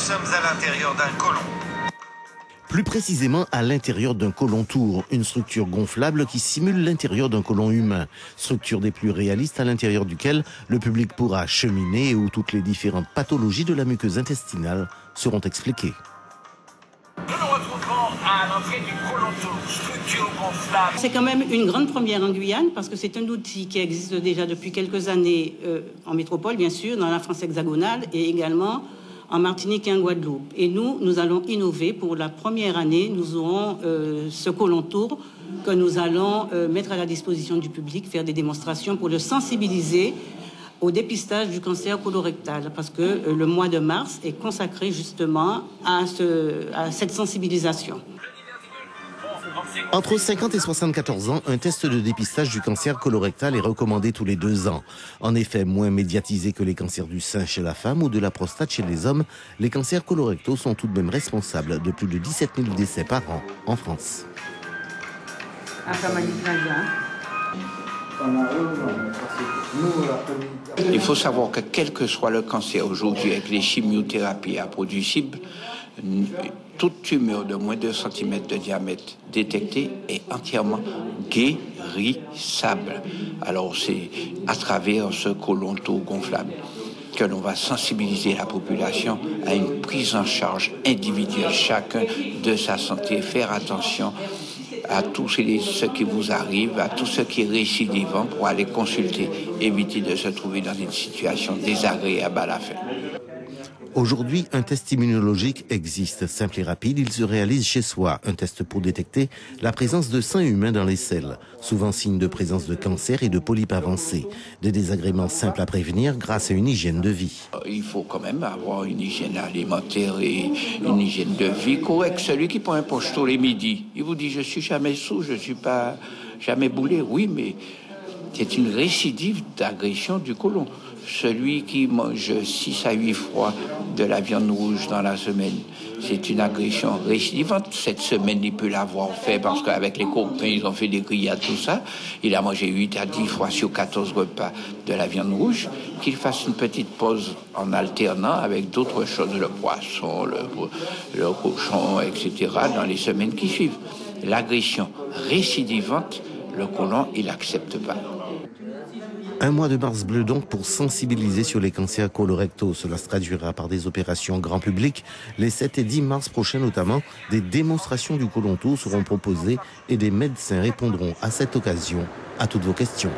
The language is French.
sommes à l'intérieur d'un côlon. Plus précisément à l'intérieur d'un côlon tour, une structure gonflable qui simule l'intérieur d'un côlon humain. Structure des plus réalistes à l'intérieur duquel le public pourra cheminer et où toutes les différentes pathologies de la muqueuse intestinale seront expliquées. Nous nous retrouvons à l'entrée du côlon tour, structure gonflable. C'est quand même une grande première en Guyane parce que c'est un outil qui existe déjà depuis quelques années en métropole, bien sûr, dans la France hexagonale et également en Martinique et en Guadeloupe. Et nous allons innover. Pour la première année, nous aurons ce côlon tour que nous allons mettre à la disposition du public, faire des démonstrations pour le sensibiliser au dépistage du cancer colorectal, parce que le mois de mars est consacré justement à cette sensibilisation. Entre 50 et 74 ans, un test de dépistage du cancer colorectal est recommandé tous les 2 ans. En effet, moins médiatisés que les cancers du sein chez la femme ou de la prostate chez les hommes, les cancers colorectaux sont tout de même responsables de plus de 17 000 décès par an en France. Il faut savoir que quel que soit le cancer aujourd'hui avec les chimiothérapies impossibles, toute tumeur de moins de 2 cm de diamètre détectée est entièrement guérissable. Alors c'est à travers ce côlon tour gonflable que l'on va sensibiliser la population à une prise en charge individuelle, chacun de sa santé, faire attention à tout ce qui vous arrive, à tout ce qui est récidivant pour aller consulter, éviter de se trouver dans une situation désagréable à la fin. Aujourd'hui, un test immunologique existe, simple et rapide. Il se réalise chez soi. Un test pour détecter la présence de sang humain dans les selles, souvent signe de présence de cancer et de polypes avancés. Des désagréments simples à prévenir grâce à une hygiène de vie. Il faut quand même avoir une hygiène alimentaire et une hygiène de vie correcte. Celui qui prend un pochetot les midis, il vous dit « je suis jamais sous, je suis pas jamais boulé ». Oui, mais c'est une récidive d'agression du côlon. Celui qui mange 6 à 8 fois de la viande rouge dans la semaine, c'est une agression récidivante. Cette semaine, il peut l'avoir fait parce qu'avec les copains, ils ont fait des grillades, tout ça. Il a mangé 8 à 10 fois sur 14 repas de la viande rouge. Qu'il fasse une petite pause en alternant avec d'autres choses, le poisson, le cochon, etc., dans les semaines qui suivent. L'agression récidivante, le côlon, il n'accepte pas. Un mois de mars bleu donc pour sensibiliser sur les cancers colorectaux. Cela se traduira par des opérations grand public. Les 7 et 10 mars prochains notamment, des démonstrations du côlon tour seront proposées et des médecins répondront à cette occasion à toutes vos questions.